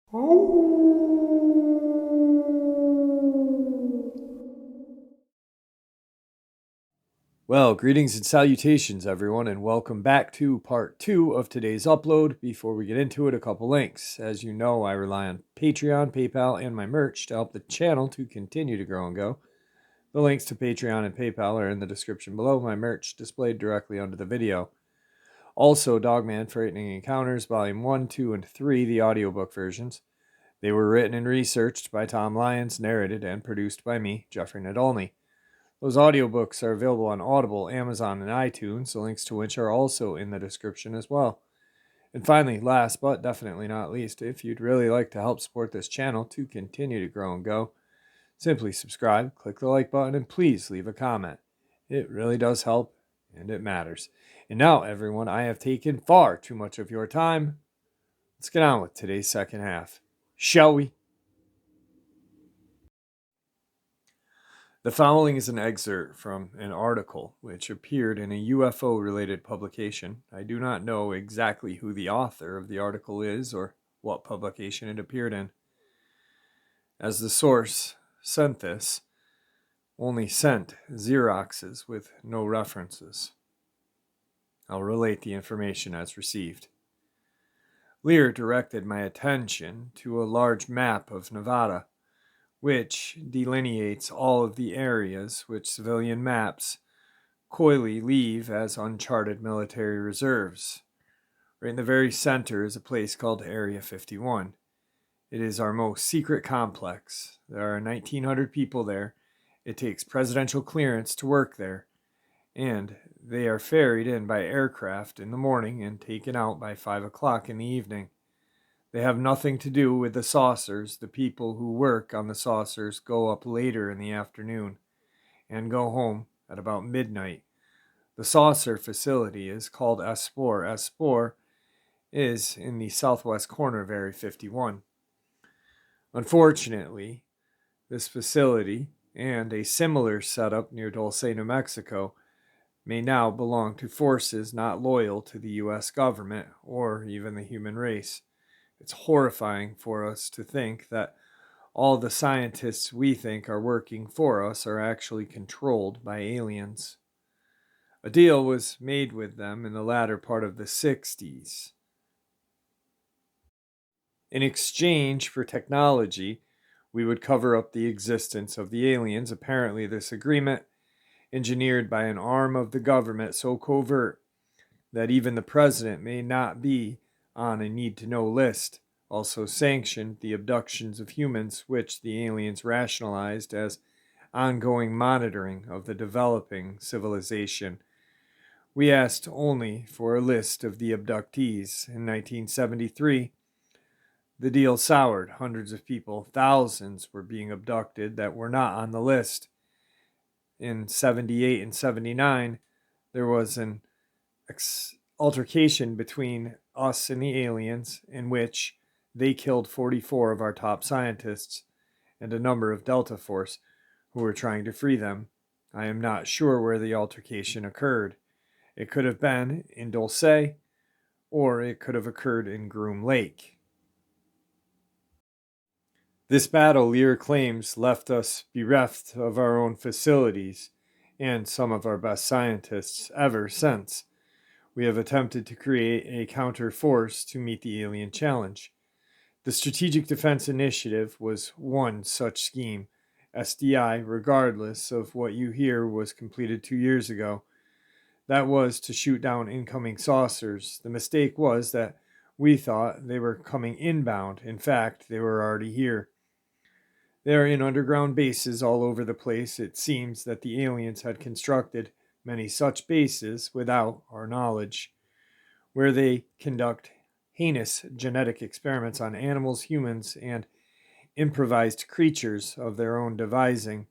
Well, greetings and salutations, everyone, and welcome back to part 2 of today's upload. Before we get into it, a couple links. As you know, I rely on Patreon, PayPal, and my merch to help the channel to continue to grow and go. The links to Patreon and PayPal are in the description below, my merch displayed directly under the video. Also, Dogman Frightening Encounters, Volume 1, 2, and 3, the audiobook versions. They were written and researched by Tom Lyons, narrated and produced by me, Jeffrey Nadolny. Those audiobooks are available on Audible, Amazon, and iTunes, the links to which are also in the description as well. And finally, last but definitely not least, if you'd really like to help support this channel to continue to grow and go, simply subscribe, click the like button, and please leave a comment. It really does help, and it matters. And now, everyone, I have taken far too much of your time. Let's get on with today's second half, shall we? The following is an excerpt from an article which appeared in a UFO-related publication. I do not know exactly who the author of the article is or what publication it appeared in. As the source sent this, only sent Xeroxes with no references. I'll relate the information as received. Lear directed my attention to a large map of Nevada, which delineates all of the areas which civilian maps coyly leave as uncharted military reserves. Right in the very center is a place called Area 51. It is our most secret complex. There are 1,900 people there. It takes presidential clearance to work there, and they are ferried in by aircraft in the morning and taken out by 5 o'clock in the evening. They have nothing to do with the saucers. The people who work on the saucers go up later in the afternoon and go home at about midnight. The saucer facility is called Espor. Espor is in the southwest corner of Area 51. Unfortunately, this facility and a similar setup near Dulce, New Mexico, may now belong to forces not loyal to the U.S. government or even the human race. It's horrifying for us to think that all the scientists we think are working for us are actually controlled by aliens. A deal was made with them in the latter part of the 60s. In exchange for technology, we would cover up the existence of the aliens. Apparently, this agreement, engineered by an arm of the government so covert that even the president may not be on a need-to-know list, also sanctioned the abductions of humans, which the aliens rationalized as ongoing monitoring of the developing civilization. We asked only for a list of the abductees. In 1973, the deal soured. Hundreds of people, thousands, were being abducted that were not on the list. In 78 and 79, there was an altercation between us and the aliens in which they killed 44 of our top scientists and a number of Delta Force who were trying to free them. I am not sure where the altercation occurred. It could have been in Dulce, or it could have occurred in Groom Lake. This battle, Lear claims, left us bereft of our own facilities and some of our best scientists ever since. We have attempted to create a counter force to meet the alien challenge. The Strategic Defense Initiative was one such scheme. SDI, regardless of what you hear, was completed 2 years ago. That was to shoot down incoming saucers. The mistake was that we thought they were coming inbound. In fact, they were already here. They are in underground bases all over the place. It seems that the aliens had constructed many such bases without our knowledge, where they conduct heinous genetic experiments on animals, humans, and improvised creatures of their own devising.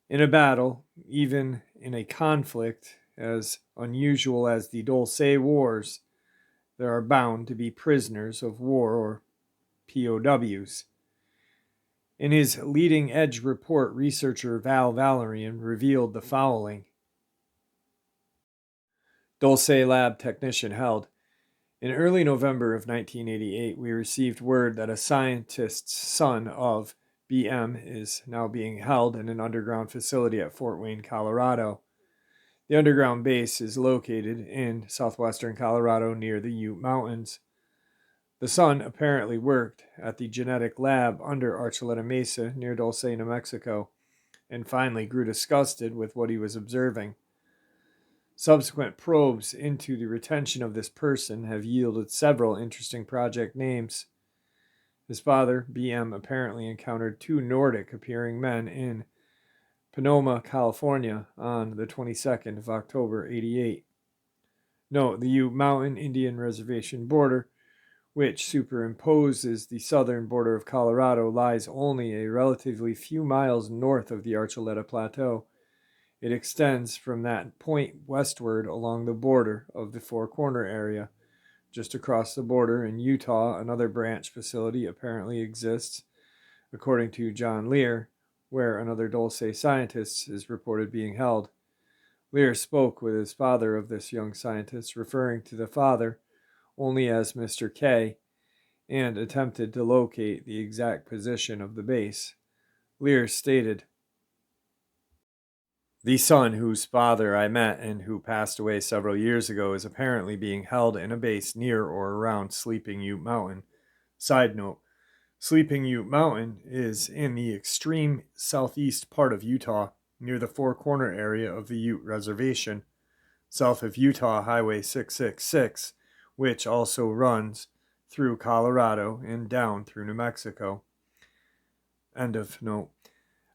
In a battle, even in a conflict as unusual as the Dulce Wars, there are bound to be prisoners of war or POWs. In his leading edge report, researcher Val Valerian revealed the following. Dulce lab technician held. In early November of 1988, we received word that a scientist's son of BM is now being held in an underground facility at Fort Wayne, Colorado. The underground base is located in southwestern Colorado near the Ute Mountains. The son apparently worked at the genetic lab under Archuleta Mesa near Dulce, New Mexico, and finally grew disgusted with what he was observing. Subsequent probes into the retention of this person have yielded several interesting project names. His father, BM, apparently encountered two Nordic-appearing men in Sonoma, California on the 22nd of October, 88. Note, the Ute Mountain Indian Reservation border, which superimposes the southern border of Colorado, lies only a relatively few miles north of the Archuleta Plateau. It extends from that point westward along the border of the Four Corner area. Just across the border in Utah, another branch facility apparently exists, according to John Lear, where another Dulce scientist is reported being held. Lear spoke with his father of this young scientist, referring to the father only as Mr. K, and attempted to locate the exact position of the base. Lear stated, "The son whose father I met and who passed away several years ago is apparently being held in a base near or around Sleeping Ute Mountain. Side note, Sleeping Ute Mountain is in the extreme southeast part of Utah, near the Four Corner area of the Ute Reservation, south of Utah Highway 666, which also runs through Colorado and down through New Mexico." End of note.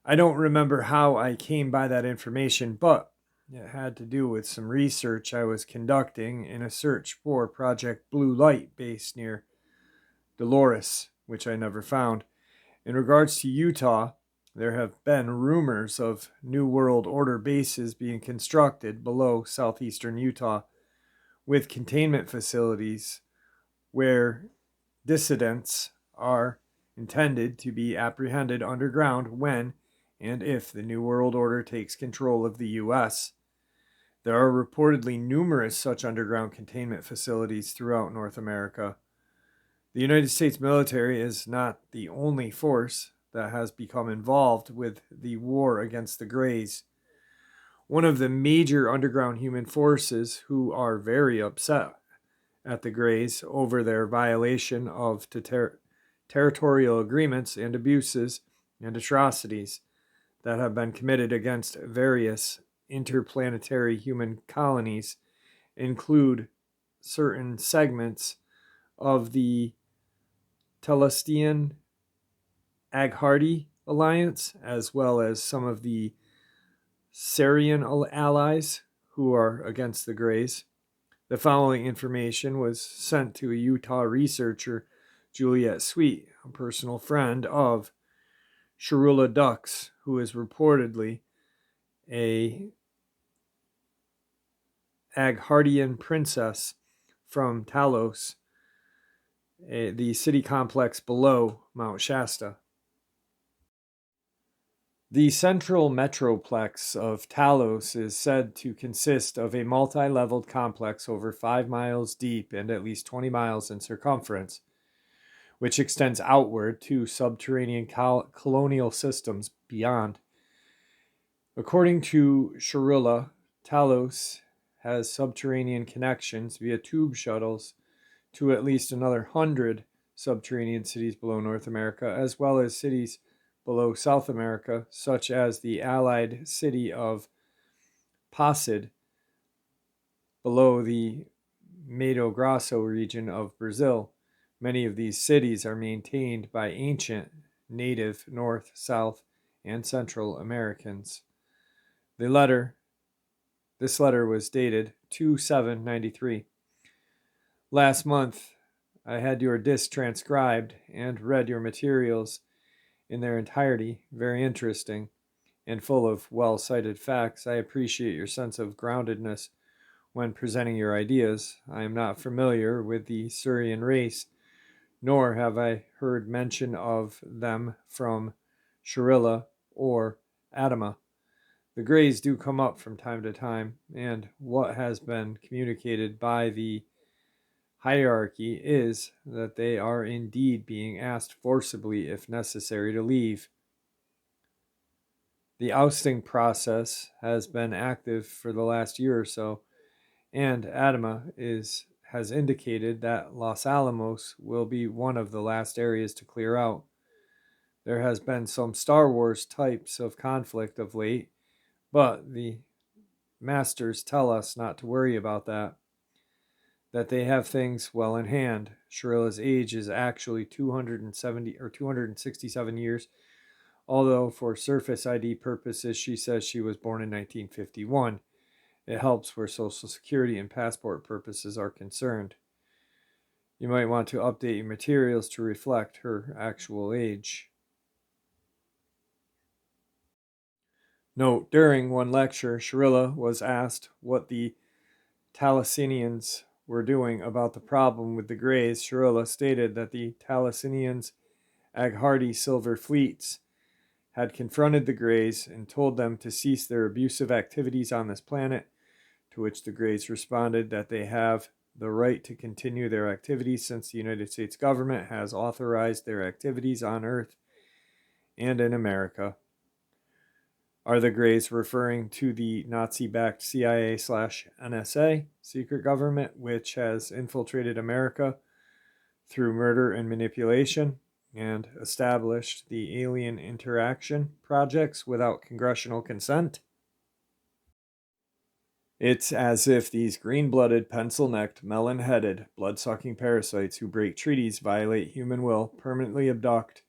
I don't remember how I came by that information, but it had to do with some research I was conducting in a search for Project Blue Light base near Dolores, which I never found. In regards to Utah, there have been rumors of New World Order bases being constructed below southeastern Utah, with containment facilities where dissidents are intended to be apprehended underground when and if the New World Order takes control of the U.S. There are reportedly numerous such underground containment facilities throughout North America. The United States military is not the only force that has become involved with the war against the Greys. One of the major underground human forces who are very upset at the Greys over their violation of territorial agreements and abuses and atrocities that have been committed against various interplanetary human colonies include certain segments of the Telestian Aghardi alliance, as well as some of the Syrian allies who are against the Greys. The following information was sent to a Utah researcher, Juliet Sweet, a personal friend of Sharula Dux, who is reportedly a Aghardian princess from Talos, the city complex below Mount Shasta. The central metroplex of Talos is said to consist of a multi-leveled complex over 5 miles deep and at least 20 miles in circumference, which extends outward to subterranean colonial systems beyond. According to Sharula, Talos has subterranean connections via tube shuttles to at least another 100 subterranean cities below North America, as well as cities below South America, such as the allied city of Pasig below the Mato Grosso region of Brazil. Many of these cities are maintained by ancient native North, South, and Central Americans. This letter was dated 2/7/93. Last month, I had your disc transcribed and read your materials in their entirety. Very interesting and full of well-cited facts. I appreciate your sense of groundedness when presenting your ideas. I am not familiar with the Syrian race, nor have I heard mention of them from Sharilla or Adama. The Greys do come up from time to time, and what has been communicated by the hierarchy is that they are indeed being asked forcibly, if necessary, to leave. The ousting process has been active for the last year or so, and Adama has indicated that Los Alamos will be one of the last areas to clear out. There has been some Star Wars types of conflict of late, but the masters tell us not to worry about that they have things well in hand. Shrilla's age is actually 270 or 267 years, although for surface ID purposes she says she was born in 1951. It helps where Social Security and passport purposes are concerned. You might want to update your materials to reflect her actual age. Note, during one lecture, Shrilla was asked what the Thalassinians were doing about the problem with the Greys. Shrilla stated that the Thalassinians' Aghardi Silver Fleets had confronted the Greys and told them to cease their abusive activities on this planet, to which the Greys responded that they have the right to continue their activities since the United States government has authorized their activities on Earth and in America. Are the Greys referring to the Nazi-backed CIA/NSA secret government, which has infiltrated America through murder and manipulation and established the alien interaction projects without congressional consent? It's as if these green-blooded, pencil-necked, melon-headed, blood-sucking parasites who break treaties, violate human will, permanently abduct,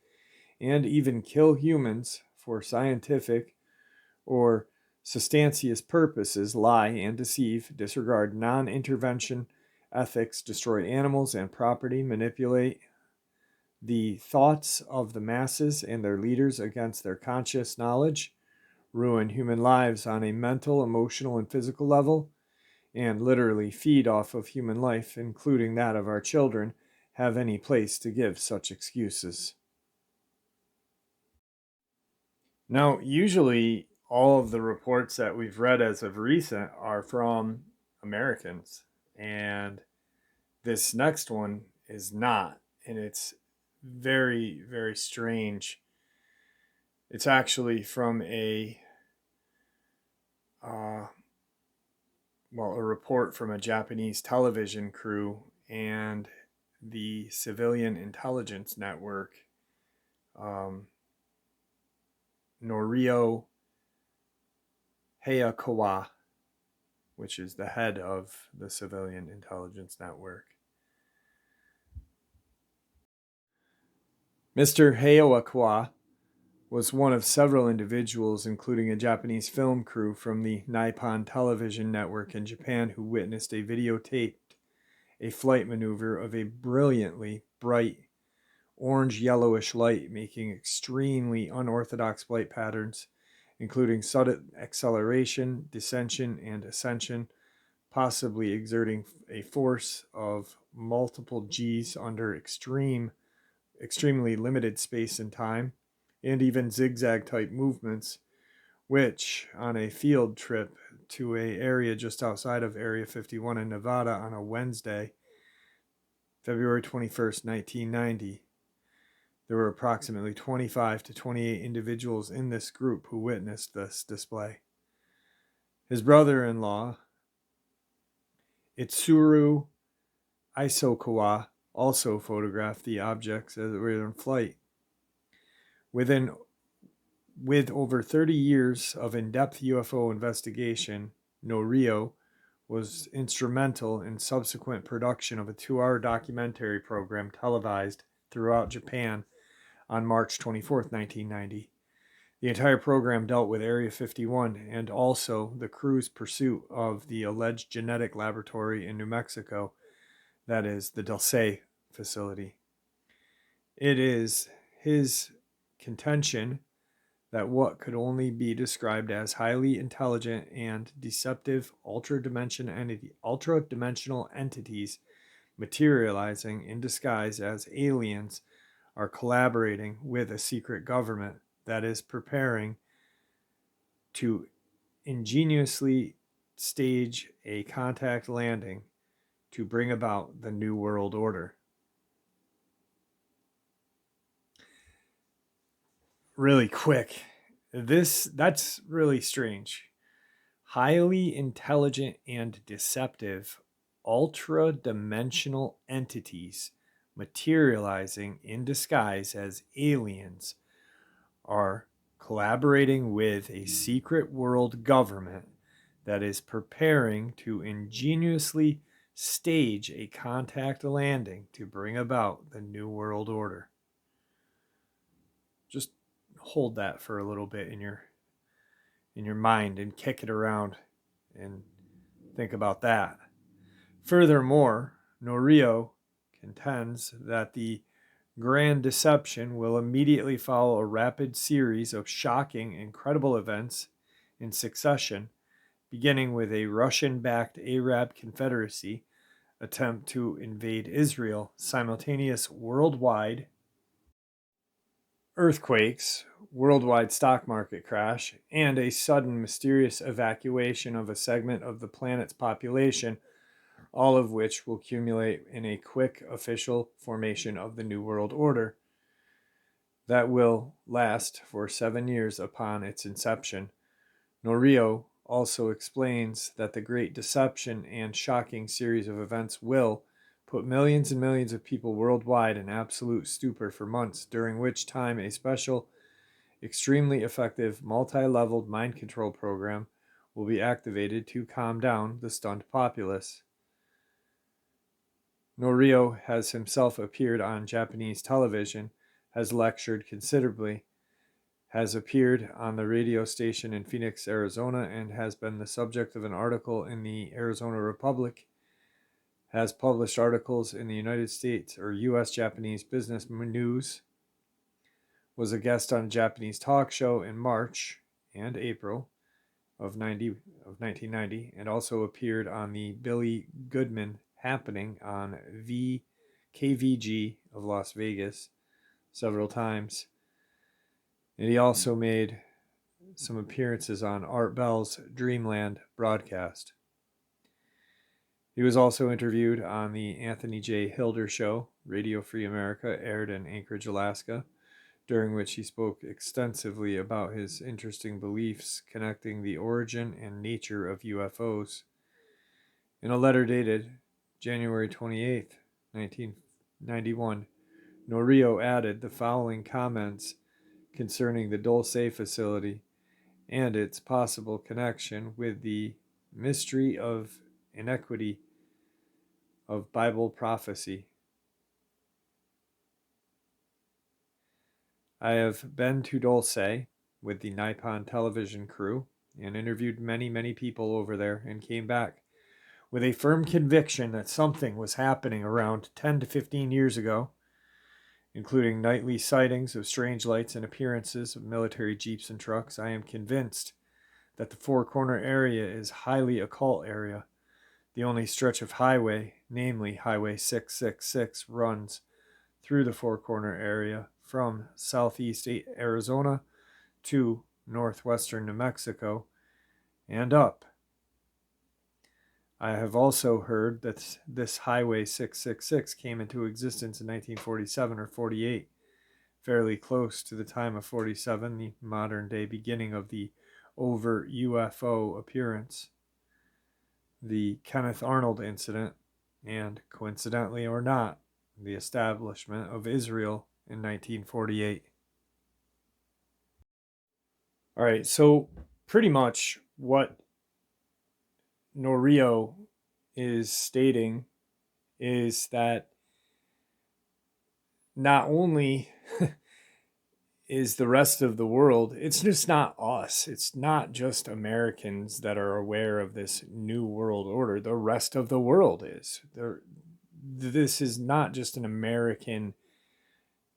and even kill humans for scientific or substantious purposes, lie and deceive, disregard non-intervention ethics, destroy animals and property, manipulate the thoughts of the masses and their leaders against their conscious knowledge, ruin human lives on a mental, emotional, and physical level, and literally feed off of human life, including that of our children, have any place to give such excuses. Now, usually all of the reports that we've read as of recent are from Americans, and this next one is not, and it's very, very strange. It's actually from a report from a Japanese television crew and the Civilian Intelligence Network, Norio Hayakawa, which is the head of the Civilian Intelligence Network. Mr. Hayakawa was one of several individuals, including a Japanese film crew from the Nippon Television Network in Japan, who witnessed a videotaped a flight maneuver of a brilliantly bright orange-yellowish light making extremely unorthodox flight patterns, including sudden acceleration, descension, and ascension, possibly exerting a force of multiple Gs under extremely limited space and time, and even zigzag-type movements, which, on a field trip to an area just outside of Area 51 in Nevada on a Wednesday, February 21st, 1990, there were approximately 25 to 28 individuals in this group who witnessed this display. His brother-in-law, Itsuru Isokawa, also photographed the objects as they were in flight. With over 30 years of in-depth UFO investigation, Norio was instrumental in subsequent production of a 2-hour documentary program televised throughout Japan on March 24, 1990. The entire program dealt with Area 51 and also the crew's pursuit of the alleged genetic laboratory in New Mexico, that is, the Dulce facility. It is his contention that what could only be described as highly intelligent and deceptive ultra-dimensional entities materializing in disguise as aliens are collaborating with a secret government that is preparing to ingeniously stage a contact landing to bring about the New World Order. Really quick, that's really strange. Highly intelligent and deceptive ultra-dimensional entities materializing in disguise as aliens are collaborating with a secret world government that is preparing to ingeniously stage a contact landing to bring about the New World Order. Just hold that for a little bit in your mind and kick it around and think about that. Furthermore, Norio contends that the grand deception will immediately follow a rapid series of shocking, incredible events in succession, beginning with a Russian-backed Arab Confederacy attempt to invade Israel, simultaneous worldwide earthquakes, worldwide stock market crash, and a sudden mysterious evacuation of a segment of the planet's population, all of which will culminate in a quick official formation of the New World Order that will last for 7 years upon its inception. Norio also explains that the Great Deception and shocking series of events will put millions and millions of people worldwide in absolute stupor for months, during which time a special, extremely effective, multi-leveled mind control program will be activated to calm down the stunned populace. Norio has himself appeared on Japanese television, has lectured considerably, has appeared on the radio station in Phoenix, Arizona, and has been the subject of an article in the Arizona Republic, has published articles in the United States or U.S. Japanese Business News, was a guest on a Japanese talk show in March and April of 1990, and also appeared on the Billy Goodman Happening on KVG of Las Vegas several times. And he also made some appearances on Art Bell's Dreamland broadcast. He was also interviewed on the Anthony J. Hilder Show, Radio Free America, aired in Anchorage, Alaska, during which he spoke extensively about his interesting beliefs connecting the origin and nature of UFOs. In a letter dated January 28, 1991, Norio added the following comments concerning the Dulce facility and its possible connection with the mystery of inequity of Bible prophecy. I have been to Dulce with the Nippon television crew and interviewed many people over there, and came back with a firm conviction that something was happening around 10 to 15 years ago, including nightly sightings of strange lights and appearances of military jeeps and trucks. I am convinced that the Four Corner area is highly occult area. The only stretch of highway, namely Highway 666, runs through the Four Corner area from southeast Arizona to northwestern New Mexico and up. I have also heard that this Highway 666 came into existence in 1947 or 48, fairly close to the time of 47, the modern day beginning of the overt UFO appearance, the Kenneth Arnold incident, and, coincidentally or not, the establishment of Israel in 1948. All right, so pretty much what Norio is stating is that not only is the rest of the world, it's just not us. It's not just Americans that are aware of this new world order. The rest of the world is. This is not just an American,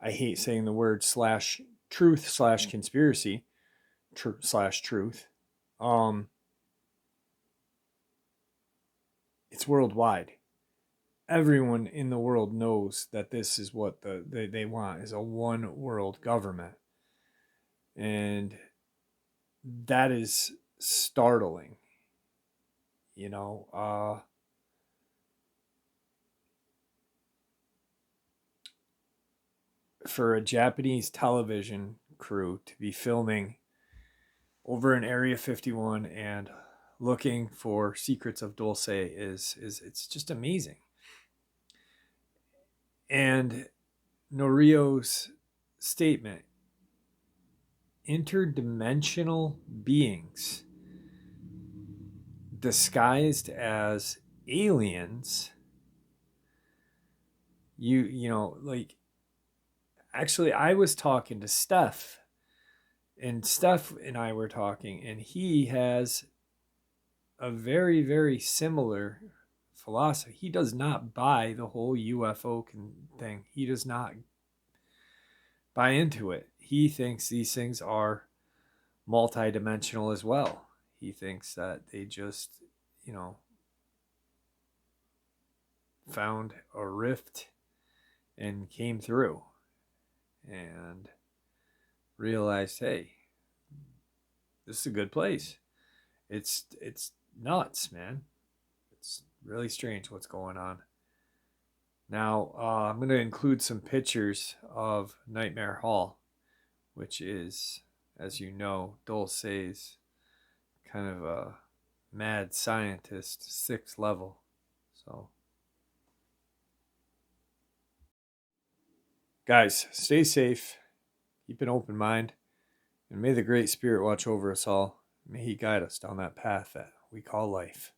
I hate saying the word /truth/conspiracy, /truth. It's worldwide. Everyone in the world knows that this is what they want, is a one world government. And that is startling. for a Japanese television crew to be filming over in Area 51 and looking for secrets of Dulce is it's just amazing. And Norio's statement, interdimensional beings disguised as aliens, you know, like, actually I was talking to Steph, and Steph and I were talking, and he has a very, very similar philosophy. He does not buy the whole UFO thing. He does not buy into it. He thinks these things are multidimensional as well. He thinks that they just, you know, found a rift and came through and realized, hey, this is a good place. It's nuts, man. It's really strange what's going on. Now, I'm going to include some pictures of Nightmare Hall, which is, as you know, Dulce's kind of a mad scientist, 6th level. So, guys, stay safe, keep an open mind, and may the Great Spirit watch over us all. May He guide us down that path that we call life.